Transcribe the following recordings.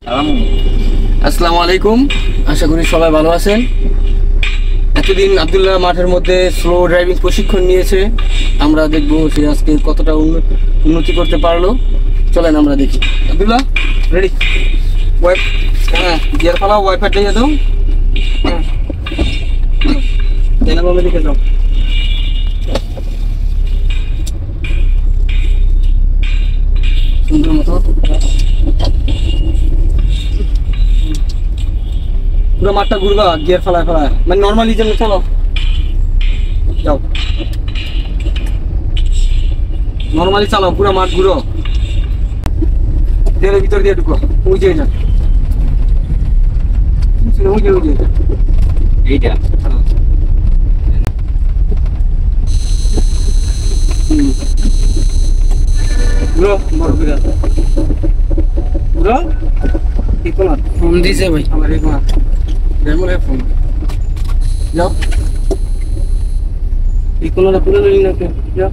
আসসালামু আলাইকুম, আশা করি সবাই ভালো আছেন। এতদিন আব্দুল্লাহ মাঠের মধ্যে স্লো ড্রাইভিং প্রশিক্ষণ নিয়েছে, আমরা দেখবো সে আজকে কতটা উন্নতি করতে পারলো। চলেন আমরা দেখি। আব্দুল্লাহ রেডি? হ্যাঁ, গিয়ার ফালাও, ওয়াইপার দিয়ে দাও। হ্যাঁ, দিকে যাও। সুন্দর মতো পুরো মাঠটা ঘুরবা, গিয়ার ফেলায় ফেলায়, মানে নর্মালি যেন চলো। যাও, নর্মালি চালাও, পুরো মাঠ ঘুরো। দেড়ের ভিতর দিয়ে ঢুকো, ওই যে যান, ওই যে এইটা ঘুরো, বড় ঘুরা ঘুরো। ঠিক না, ফোন দিছে ভাই আমার, এক মাস মনে হয় ফোন। যাও, এই কোনটা পুরো নিলি না কেন? যাও,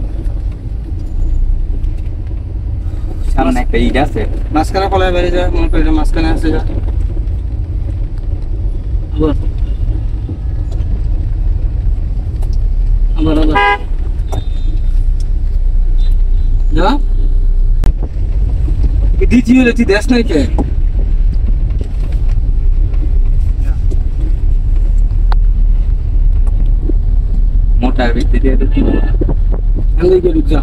সামনে একটা ইট আছে, মাঝখানে ফলায় বেরিয়ে যায়, মনে করে মাঝখানে আছে। যা আবার আবার আবার যা দিচ্ছি বলে তুই দেশ নাই কে? মোটার ভিত্তিতে এদিকে ঢুক যা।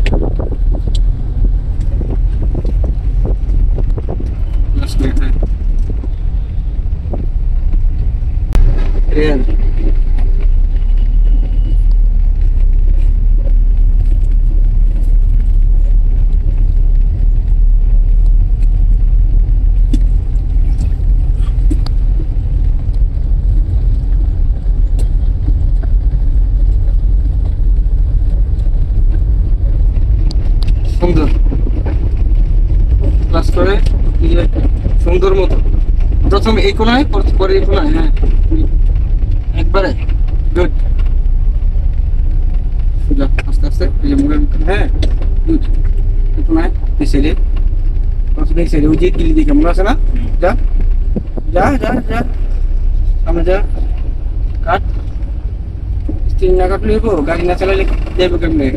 সুন্দর ক্লাস করে সুন্দর মতো প্রথম এই কোনায়, পরে এই কোনায়। হ্যাঁ, একবারে গুড। আস্তে আস্তে হ্যাঁ, গুড। এই কোনায় এই সাইডে, প্রথমে এই সাইডে ওই যে গিলি দিকে মনে আছে না? যা যা যা যা, সামনে যা, কাট। স্টিং না কাটলে গাড়ি না চালালে যাইব কেমনে?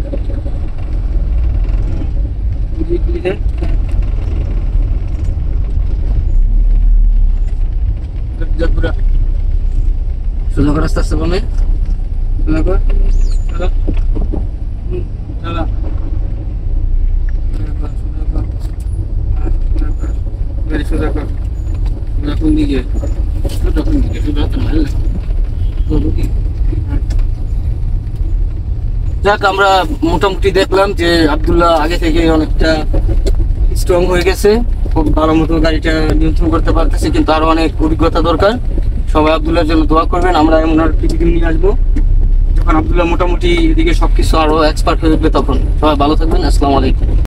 সোজা করে আস্তে আস্তে বলে সোজা কর, চালা চালা, গাড়ি সোজা কর। কোন দিকে? কোন দিকে? সোজা তো মারলে যাক, আমরা মোটামুটি দেখলাম যে আব্দুল্লাহ আগে থেকে অনেকটা স্ট্রং হয়ে গেছে, খুব ভালো মতো গাড়িটা নিয়ন্ত্রণ করতে পারতেছে, কিন্তু আরো অনেক অভিজ্ঞতা দরকার। সবাই আব্দুল্লাহর জন্য দোয়া করবেন। আমরা এমন আর কিছু দিন নিয়ে আসবো যখন আব্দুল্লাহ মোটামুটি এদিকে সবকিছু আরো এক্সপার্ট হয়ে উঠবে, তখন সবাই ভালো থাকবেন। আসসালামু আলাইকুম।